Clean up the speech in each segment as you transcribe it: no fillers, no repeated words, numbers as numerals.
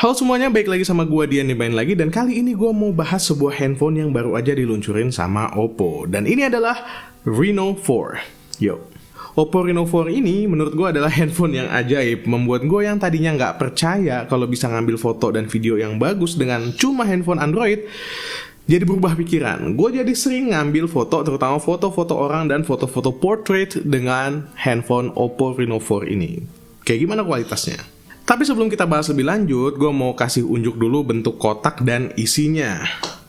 Halo semuanya, baik lagi sama gua Dian Nibain lagi. Dan kali ini gua mau bahas sebuah handphone yang baru aja diluncurin sama Oppo. Dan ini adalah Reno 4. Yo, Oppo Reno 4 ini menurut gua adalah handphone yang ajaib. Membuat gua yang tadinya nggak percaya kalau bisa ngambil foto dan video yang bagus dengan cuma handphone Android, jadi berubah pikiran. Gue jadi sering ngambil foto, terutama foto-foto orang dan foto-foto portrait dengan handphone Oppo Reno 4 ini. Kayak gimana kualitasnya? Tapi sebelum kita bahas lebih lanjut, gue mau kasih unjuk dulu bentuk kotak dan isinya.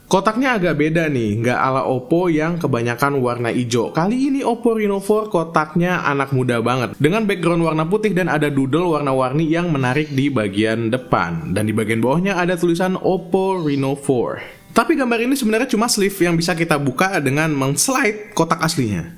Kotaknya agak beda nih, nggak ala Oppo yang kebanyakan warna hijau. Kali ini Oppo Reno 4 kotaknya anak muda banget, dengan background warna putih dan ada doodle warna-warni yang menarik di bagian depan. Dan di bagian bawahnya ada tulisan Oppo Reno 4. Tapi gambar ini sebenarnya cuma sleeve yang bisa kita buka dengan meng-slide kotak aslinya.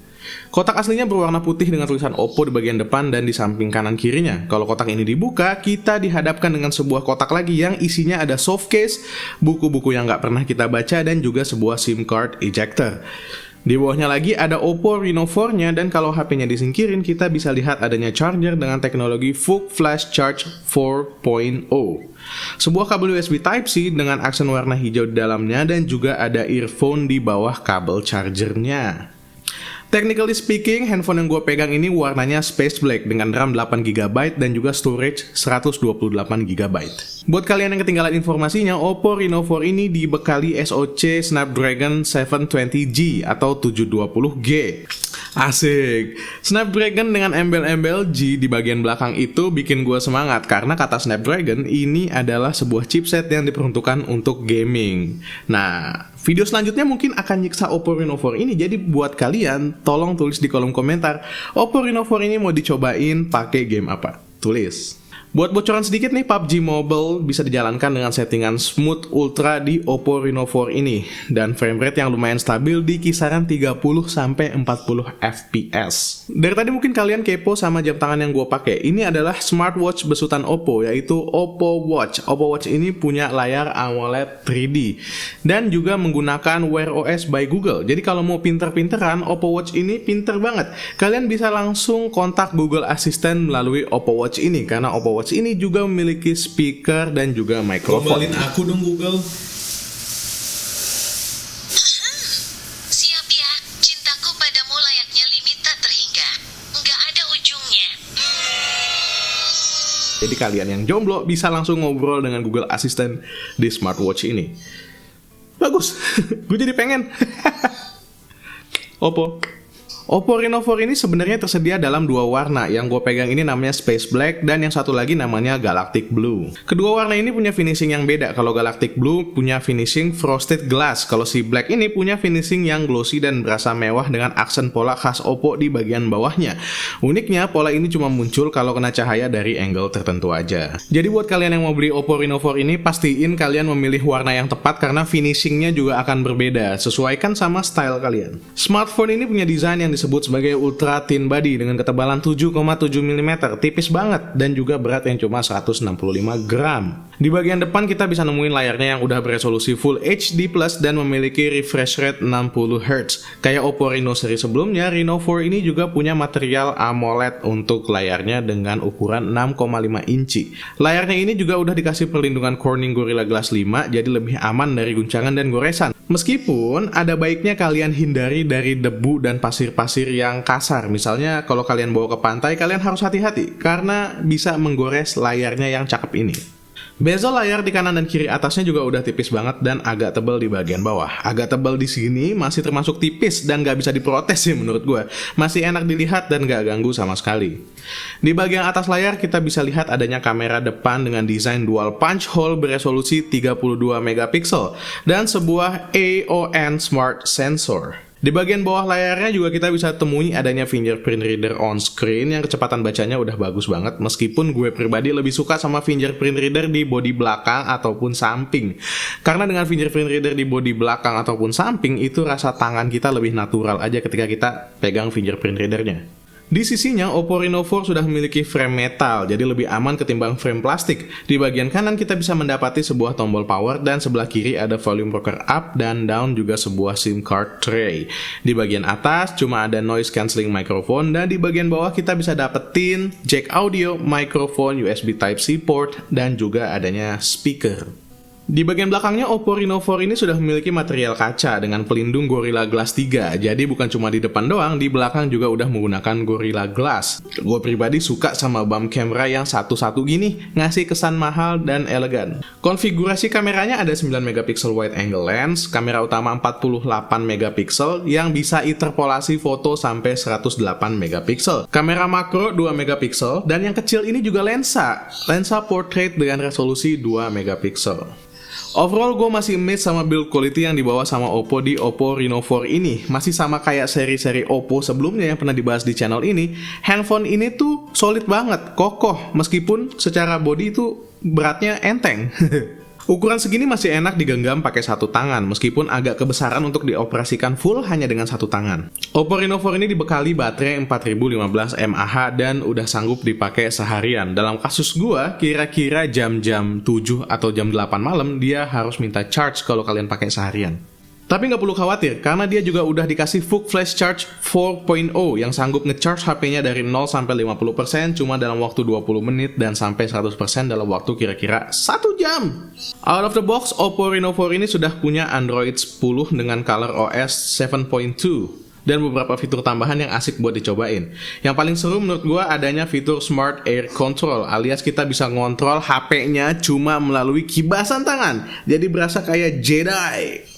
Kotak aslinya berwarna putih dengan tulisan Oppo di bagian depan dan di samping kanan kirinya. Kalau kotak ini dibuka, kita dihadapkan dengan sebuah kotak lagi yang isinya ada soft case, buku-buku yang nggak pernah kita baca, dan juga sebuah SIM card ejector. Di bawahnya lagi ada Oppo Reno 4-nya, dan kalau HP-nya disingkirin, kita bisa lihat adanya charger dengan teknologi VOOC Flash Charge 4.0. Sebuah kabel USB Type-C dengan aksen warna hijau di dalamnya, dan juga ada earphone di bawah kabel chargernya. Technically speaking, handphone yang gue pegang ini warnanya space black dengan RAM 8GB dan juga storage 128GB. Buat kalian yang ketinggalan informasinya, Oppo Reno 4 ini dibekali SoC Snapdragon 720G atau 720G. Asik. Snapdragon dengan embel-embel G di bagian belakang itu bikin gue semangat karena kata Snapdragon ini adalah sebuah chipset yang diperuntukkan untuk gaming. Nah, video selanjutnya mungkin akan nyiksa Oppo Reno 4 ini, jadi buat kalian tolong tulis di kolom komentar Oppo Reno 4 ini mau dicobain pakai game apa? Tulis. Buat bocoran sedikit nih, PUBG Mobile bisa dijalankan dengan settingan Smooth Ultra di Oppo Reno 4 ini, dan frame rate yang lumayan stabil di kisaran 30-40 fps. Dari tadi mungkin kalian kepo sama jam tangan yang gue pakai. Ini adalah smartwatch besutan Oppo, yaitu Oppo Watch. Oppo Watch ini punya layar AMOLED 3D dan juga menggunakan Wear OS by Google. Jadi kalau mau pinter-pinteran, Oppo Watch ini pinter banget. Kalian bisa langsung kontak Google Assistant melalui Oppo Watch ini, karena Oppo Watch ini juga memiliki speaker dan juga mikrofon. Gombalin aku dong Google. Siap ya, cintaku padamu layaknya limit tak terhingga, nggak ada ujungnya. Jadi kalian yang jomblo bisa langsung ngobrol dengan Google Assistant di smartwatch ini. Bagus, gue jadi pengen. Oppo Reno 4 ini sebenarnya tersedia dalam dua warna. Yang gue pegang ini namanya Space Black dan yang satu lagi namanya Galactic Blue. Kedua warna ini punya finishing yang beda. Kalau Galactic Blue punya finishing Frosted Glass. Kalau si Black ini punya finishing yang glossy dan berasa mewah dengan aksen pola khas Oppo di bagian bawahnya. Uniknya, pola ini cuma muncul kalau kena cahaya dari angle tertentu aja. Jadi buat kalian yang mau beli Oppo Reno 4 ini, pastiin kalian memilih warna yang tepat karena finishingnya juga akan berbeda. Sesuaikan sama style kalian. Smartphone ini punya desain yang disebut sebagai Ultra Thin Body dengan ketebalan 7,7 mm, tipis banget, dan juga berat yang cuma 165 gram. Di bagian depan kita bisa nemuin layarnya yang udah beresolusi Full HD Plus dan memiliki refresh rate 60Hz. Kayak Oppo Reno seri sebelumnya, Reno 4 ini juga punya material AMOLED untuk layarnya dengan ukuran 6,5 inci. Layarnya ini juga udah dikasih perlindungan Corning Gorilla Glass 5, jadi lebih aman dari guncangan dan goresan. Meskipun ada baiknya kalian hindari dari debu dan pasir-pasir yang kasar. Misalnya kalau kalian bawa ke pantai, kalian harus hati-hati karena bisa menggores layarnya yang cakep ini. Bezel layar di kanan dan kiri atasnya juga udah tipis banget dan agak tebal di bagian bawah. Agak tebal di sini masih termasuk tipis dan gak bisa diprotes sih menurut gue. Masih enak dilihat dan gak ganggu sama sekali. Di bagian atas layar kita bisa lihat adanya kamera depan dengan desain dual punch hole beresolusi 32 megapiksel dan sebuah AON Smart Sensor. Di bagian bawah layarnya juga kita bisa temui adanya fingerprint reader on screen yang kecepatan bacanya udah bagus banget, meskipun gue pribadi lebih suka sama fingerprint reader di bodi belakang ataupun samping. Karena dengan fingerprint reader di bodi belakang ataupun samping itu rasa tangan kita lebih natural aja ketika kita pegang fingerprint readernya. Di sisinya, Oppo Reno 4 sudah memiliki frame metal, jadi lebih aman ketimbang frame plastik. Di bagian kanan kita bisa mendapati sebuah tombol power dan sebelah kiri ada volume rocker up dan down juga sebuah SIM card tray. Di bagian atas cuma ada noise cancelling microphone dan di bagian bawah kita bisa dapetin jack audio, microphone, USB Type-C port dan juga adanya speaker. Di bagian belakangnya Oppo Reno 4 ini sudah memiliki material kaca dengan pelindung Gorilla Glass 3. Jadi bukan cuma di depan doang, di belakang juga udah menggunakan Gorilla Glass. Gue pribadi suka sama bump camera yang satu-satu gini, ngasih kesan mahal dan elegan. Konfigurasi kameranya ada 9 megapiksel wide angle lens, kamera utama 48 megapiksel yang bisa interpolasi foto sampai 108 megapiksel. Kamera makro 2 megapiksel dan yang kecil ini juga lensa portrait dengan resolusi 2 megapiksel. Overall gue masih amazed sama build quality yang dibawa sama Oppo di Oppo Reno 4 ini. Masih sama kayak seri-seri Oppo sebelumnya yang pernah dibahas di channel ini. Handphone ini tuh solid banget, kokoh, meskipun secara body itu beratnya enteng. Ukuran segini masih enak digenggam pakai satu tangan, meskipun agak kebesaran untuk dioperasikan full hanya dengan satu tangan. Oppo Reno 4 ini dibekali baterai 4015 mAh dan udah sanggup dipakai seharian. Dalam kasus gua, kira-kira jam-jam 7 atau jam 8 malam, dia harus minta charge kalau kalian pakai seharian. Tapi nggak perlu khawatir, karena dia juga udah dikasih VOOC Flash Charge 4.0 yang sanggup nge-charge HP-nya dari 0 sampai 50% cuma dalam waktu 20 menit dan sampai 100% dalam waktu kira-kira 1 jam. Out of the box, Oppo Reno 4 ini sudah punya Android 10 dengan ColorOS 7.2 dan beberapa fitur tambahan yang asik buat dicobain. Yang paling seru menurut gua adanya fitur Smart Air Control, alias kita bisa ngontrol HP-nya cuma melalui kibasan tangan. Jadi berasa kayak Jedi.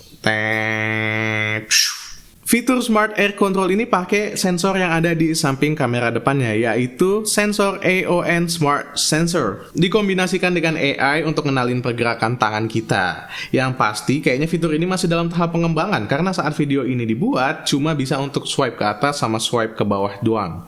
Fitur Smart Air Control ini pakai sensor yang ada di samping kamera depannya, yaitu sensor AON Smart Sensor. Dikombinasikan dengan AI untuk ngenalin pergerakan tangan kita. Yang pasti kayaknya fitur ini masih dalam tahap pengembangan, karena saat video ini dibuat cuma bisa untuk swipe ke atas sama swipe ke bawah doang.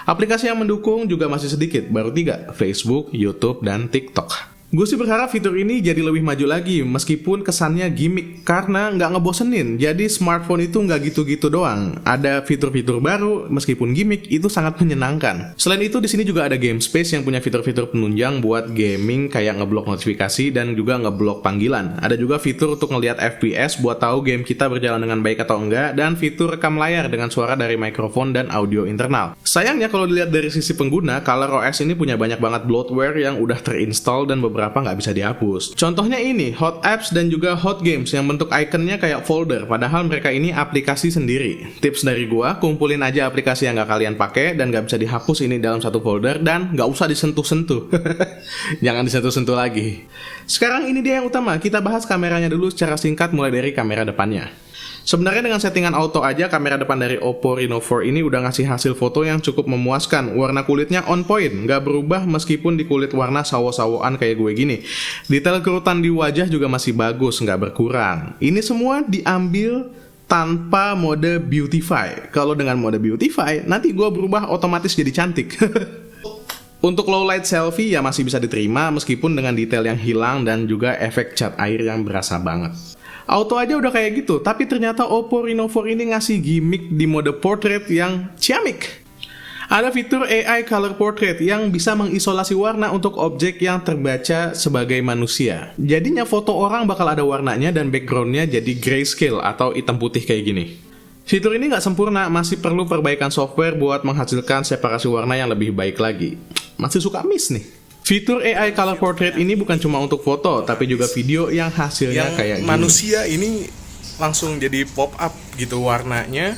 Aplikasi yang mendukung juga masih sedikit, baru 3, Facebook, YouTube, dan TikTok. Gue sih berharap fitur ini jadi lebih maju lagi, meskipun kesannya gimmick, karena nggak ngebosenin. Jadi smartphone itu nggak gitu-gitu doang. Ada fitur-fitur baru, meskipun gimmick, itu sangat menyenangkan. Selain itu, di sini juga ada Game Space yang punya fitur-fitur penunjang buat gaming, kayak ngeblok notifikasi dan juga ngeblok panggilan. Ada juga fitur untuk ngelihat FPS buat tahu game kita berjalan dengan baik atau enggak, dan fitur rekam layar dengan suara dari mikrofon dan audio internal. Sayangnya kalau dilihat dari sisi pengguna, ColorOS ini punya banyak banget bloatware yang udah terinstall dan beberapa nggak bisa dihapus. Contohnya ini, Hot Apps dan juga Hot Games yang bentuk ikonnya kayak folder, padahal mereka ini aplikasi sendiri. Tips dari gua, kumpulin aja aplikasi yang nggak kalian pakai dan nggak bisa dihapus ini dalam satu folder dan nggak usah disentuh-sentuh. Jangan disentuh-sentuh lagi. Sekarang ini dia yang utama, kita bahas kameranya dulu secara singkat mulai dari kamera depannya. Sebenarnya dengan settingan auto aja, kamera depan dari Oppo Reno 4 ini udah ngasih hasil foto yang cukup memuaskan. Warna kulitnya on point, nggak berubah meskipun di kulit warna sawo-sawoan kayak gue gini. Detail kerutan di wajah juga masih bagus, nggak berkurang. Ini semua diambil tanpa mode beautify. Kalau dengan mode beautify, nanti gue berubah otomatis jadi cantik. Untuk low light selfie ya masih bisa diterima meskipun dengan detail yang hilang dan juga efek cat air yang berasa banget. Auto aja udah kayak gitu, tapi ternyata Oppo Reno 4 ini ngasih gimmick di mode portrait yang ciamik. Ada fitur AI Color Portrait yang bisa mengisolasi warna untuk objek yang terbaca sebagai manusia. Jadinya foto orang bakal ada warnanya dan backgroundnya jadi grayscale atau hitam putih kayak gini. Fitur ini nggak sempurna, masih perlu perbaikan software buat menghasilkan separasi warna yang lebih baik lagi. Masih suka miss nih. Fitur AI Color Portrait ini bukan cuma untuk foto, tapi juga video yang hasilnya kayak gini. Manusia ini langsung jadi pop up gitu warnanya,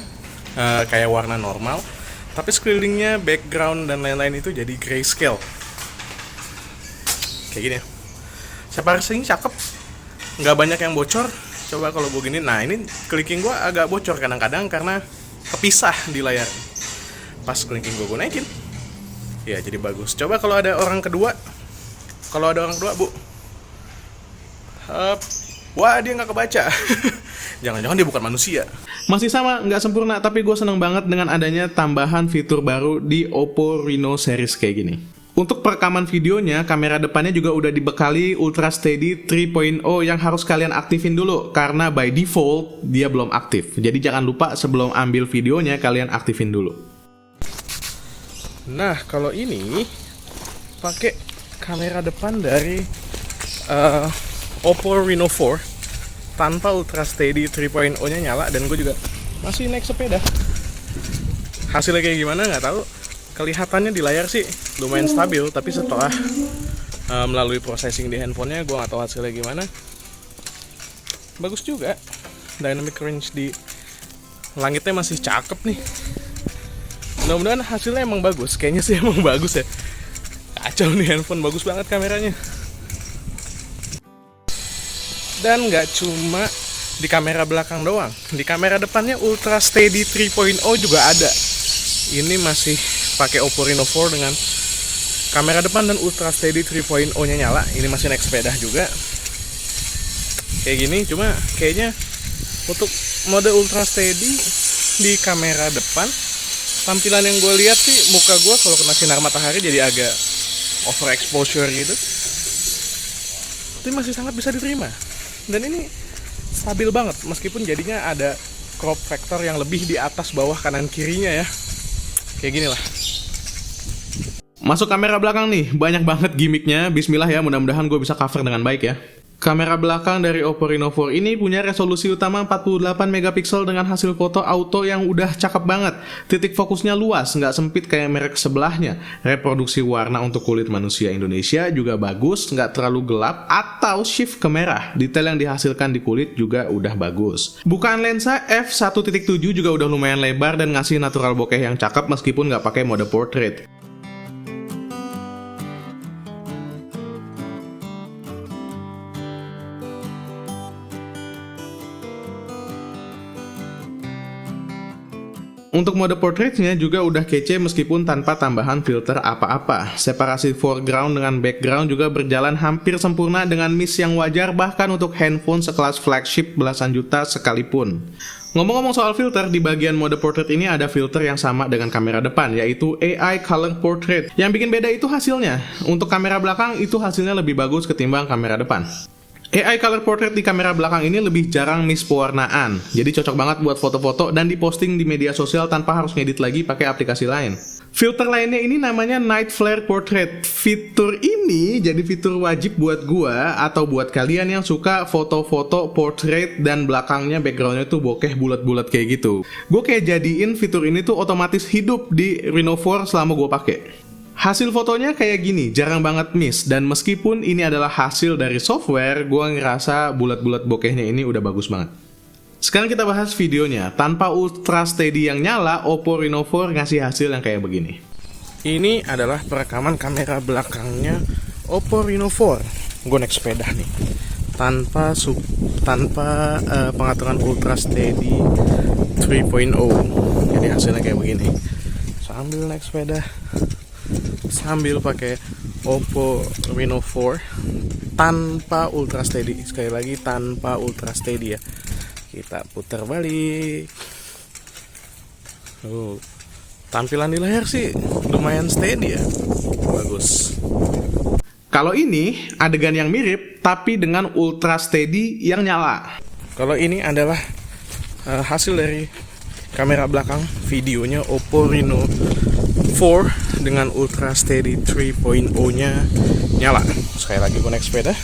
kayak warna normal, tapi sekelilingnya background dan lain-lain itu jadi grayscale. Kayak gini. Separasinya cakep, nggak banyak yang bocor. Coba kalau begini, nah ini clicking gue agak bocor kadang-kadang karena kepisah di layar. Pas clicking gue naikin, ya jadi bagus. Coba kalau ada orang kedua, bu, wah dia nggak kebaca. Jangan-jangan dia bukan manusia. Masih sama, nggak sempurna, tapi gue seneng banget dengan adanya tambahan fitur baru di Oppo Reno series kayak gini. Untuk perekaman videonya, kamera depannya juga udah dibekali Ultra Steady 3.0 yang harus kalian aktifin dulu, karena by default dia belum aktif. Jadi jangan lupa sebelum ambil videonya kalian aktifin dulu. Nah, kalau ini pakai kamera depan dari Oppo Reno 4 tanpa Ultra Steady 3.0 nya nyala, dan gue juga masih naik sepeda. Hasilnya kayak gimana nggak tahu. Kelihatannya di layar sih lumayan stabil, tapi setelah melalui processing di handphonenya gue nggak tahu hasilnya gimana. Bagus juga, dynamic range di langitnya masih cakep nih. Mudah-mudahan hasilnya emang bagus. Kayaknya sih emang bagus ya. Kacau nih handphone, bagus banget kameranya. Dan nggak cuma di kamera belakang doang, di kamera depannya Ultra Steady 3.0 juga ada. Ini masih pakai Oppo Reno 4 dengan kamera depan dan Ultra Steady 3.0 nya nyala. Ini masih naik sepeda juga kayak gini, cuma kayaknya untuk mode Ultra Steady di kamera depan, tampilan yang gue lihat sih muka gue kalau kena sinar matahari jadi agak overexposure gitu, tapi masih sangat bisa diterima. Dan ini stabil banget meskipun jadinya ada crop factor yang lebih di atas, bawah, kanan, kirinya ya. Kayak gini lah. Masuk kamera belakang nih, banyak banget gimmicknya. Bismillah ya, mudah-mudahan gue bisa cover dengan baik ya. Kamera belakang dari Oppo Reno 4 ini punya resolusi utama 48 megapiksel dengan hasil foto auto yang udah cakep banget. Titik fokusnya luas, nggak sempit kayak merek sebelahnya. Reproduksi warna untuk kulit manusia Indonesia juga bagus, nggak terlalu gelap atau shift ke merah. Detail yang dihasilkan di kulit juga udah bagus. Bukaan lensa f1.7 juga udah lumayan lebar dan ngasih natural bokeh yang cakep meskipun nggak pakai mode portrait. Untuk mode portraitnya juga udah kece meskipun tanpa tambahan filter apa-apa. Separasi foreground dengan background juga berjalan hampir sempurna dengan mist yang wajar bahkan untuk handphone sekelas flagship belasan juta sekalipun. Ngomong-ngomong soal filter, di bagian mode portrait ini ada filter yang sama dengan kamera depan, yaitu AI Color Portrait. Yang bikin beda itu hasilnya. Untuk kamera belakang itu hasilnya lebih bagus ketimbang kamera depan. AI Color Portrait di kamera belakang ini lebih jarang miss pewarnaan, jadi cocok banget buat foto-foto dan diposting di media sosial tanpa harus ngedit lagi pakai aplikasi lain. Filter lainnya ini namanya Night Flare Portrait. Fitur ini jadi fitur wajib buat gua atau buat kalian yang suka foto-foto portrait dan belakangnya backgroundnya tuh bokeh bulat-bulat kayak gitu. Gue kayak jadiin fitur ini tuh otomatis hidup di Reno 4 selama gue pakai. Hasil fotonya kayak gini, jarang banget miss. Dan meskipun ini adalah hasil dari software, gue ngerasa bulat-bulat bokehnya ini udah bagus banget. Sekarang kita bahas videonya. Tanpa Ultra Steady yang nyala, Oppo Reno 4 ngasih hasil yang kayak begini. Ini adalah perekaman kamera belakangnya Oppo Reno 4. Gue naik sepeda nih, tanpa pengaturan Ultra Steady 3.0. Jadi hasilnya kayak begini. Sambil naik sepeda, sambil pakai Oppo Reno 4 tanpa Ultra Steady. Sekali lagi tanpa Ultra Steady ya. Kita putar balik. Tampilan di layar sih lumayan steady ya. Bagus. Kalau ini adegan yang mirip tapi dengan Ultra Steady yang nyala. Kalau ini adalah hasil dari kamera belakang videonya Oppo Reno 4 dengan Ultra Steady 3.0 nya nyala. Sekali lagi gue naik sepeda,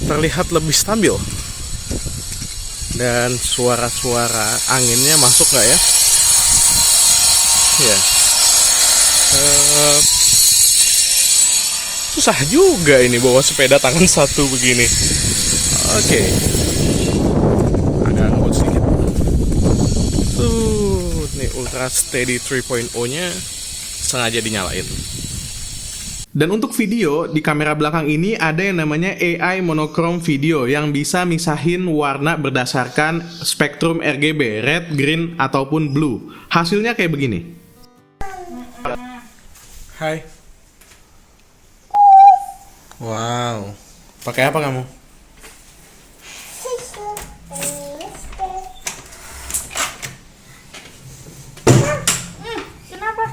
terlihat lebih stabil. Dan suara-suara anginnya masuk nggak ya? Ya. Susah juga ini bawa sepeda tangan satu begini. Oke. Agak ngebut sedikit. Nih Ultra Steady 3.0 nya sengaja dinyalain. Dan untuk video, di kamera belakang ini ada yang namanya AI Monochrome Video yang bisa misahin warna berdasarkan spektrum RGB, red, green, ataupun blue. Hasilnya kayak begini. Hai. Wow. Pakai apa kamu? Kenapa?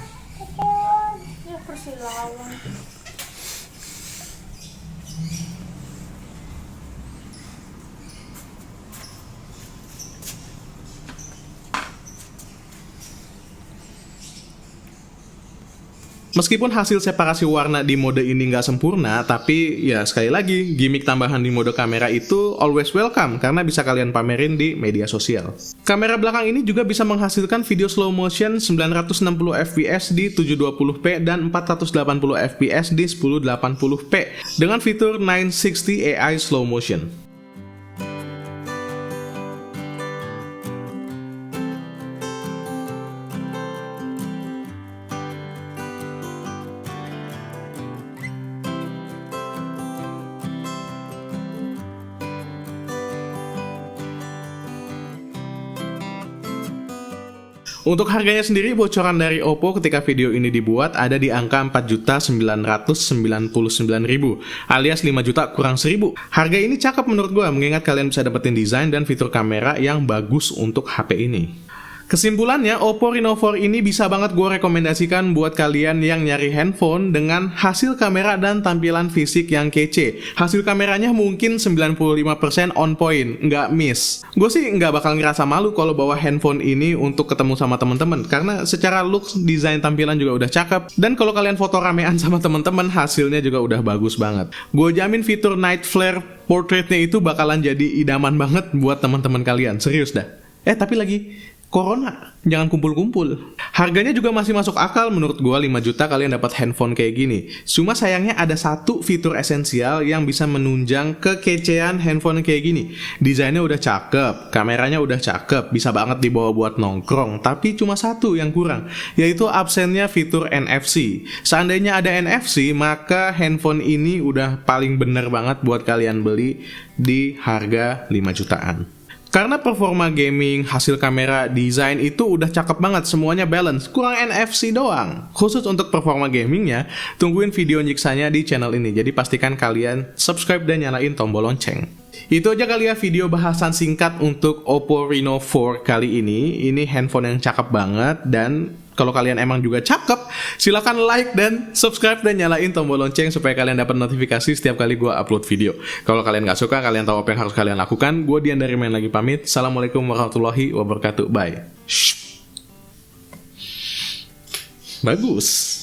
Ya persilawan. Meskipun hasil separasi warna di mode ini nggak sempurna, tapi ya sekali lagi, gimmick tambahan di mode kamera itu always welcome karena bisa kalian pamerin di media sosial. Kamera belakang ini juga bisa menghasilkan video slow motion 960 fps di 720p dan 480 fps di 1080p dengan fitur 960 AI slow motion. Untuk harganya sendiri, bocoran dari Oppo ketika video ini dibuat ada di angka 4.999.000 alias 5 juta kurang 1.000. Harga ini cakep menurut gue, mengingat kalian bisa dapetin desain dan fitur kamera yang bagus untuk HP ini. Kesimpulannya, Oppo Reno 4 ini bisa banget gue rekomendasikan buat kalian yang nyari handphone dengan hasil kamera dan tampilan fisik yang kece. Hasil kameranya mungkin 95% on point, nggak miss. Gue sih nggak bakal ngerasa malu kalau bawa handphone ini untuk ketemu sama temen-temen, karena secara looks, desain tampilan juga udah cakep. Dan kalau kalian foto ramean sama temen-temen, hasilnya juga udah bagus banget. Gue jamin fitur night flare portraitnya itu bakalan jadi idaman banget buat teman-teman kalian, serius dah. Tapi lagi Corona, jangan kumpul-kumpul. Harganya juga masih masuk akal menurut gua, 5 juta kalian dapat handphone kayak gini. Cuma sayangnya ada satu fitur esensial yang bisa menunjang kekecean handphone kayak gini. Desainnya udah cakep, kameranya udah cakep, bisa banget dibawa buat nongkrong. Tapi cuma satu yang kurang, yaitu absennya fitur NFC. Seandainya ada NFC, maka handphone ini udah paling bener banget buat kalian beli di harga 5 jutaan. Karena performa gaming, hasil kamera, desain itu udah cakep banget, semuanya balance, kurang NFC doang. Khusus untuk performa gamingnya, tungguin video nyiksanya di channel ini, jadi pastikan kalian subscribe dan nyalain tombol lonceng. Itu aja kali ya video bahasan singkat untuk Oppo Reno 4 kali ini. Ini handphone yang cakep banget, dan kalau kalian emang juga cakep, silahkan like dan subscribe dan nyalain tombol lonceng supaya kalian dapat notifikasi setiap kali gue upload video. Kalau kalian gak suka, kalian tahu apa yang harus kalian lakukan. Gue Dian dari Main Lagi pamit. Assalamualaikum warahmatullahi wabarakatuh. Bye. Shh. Bagus.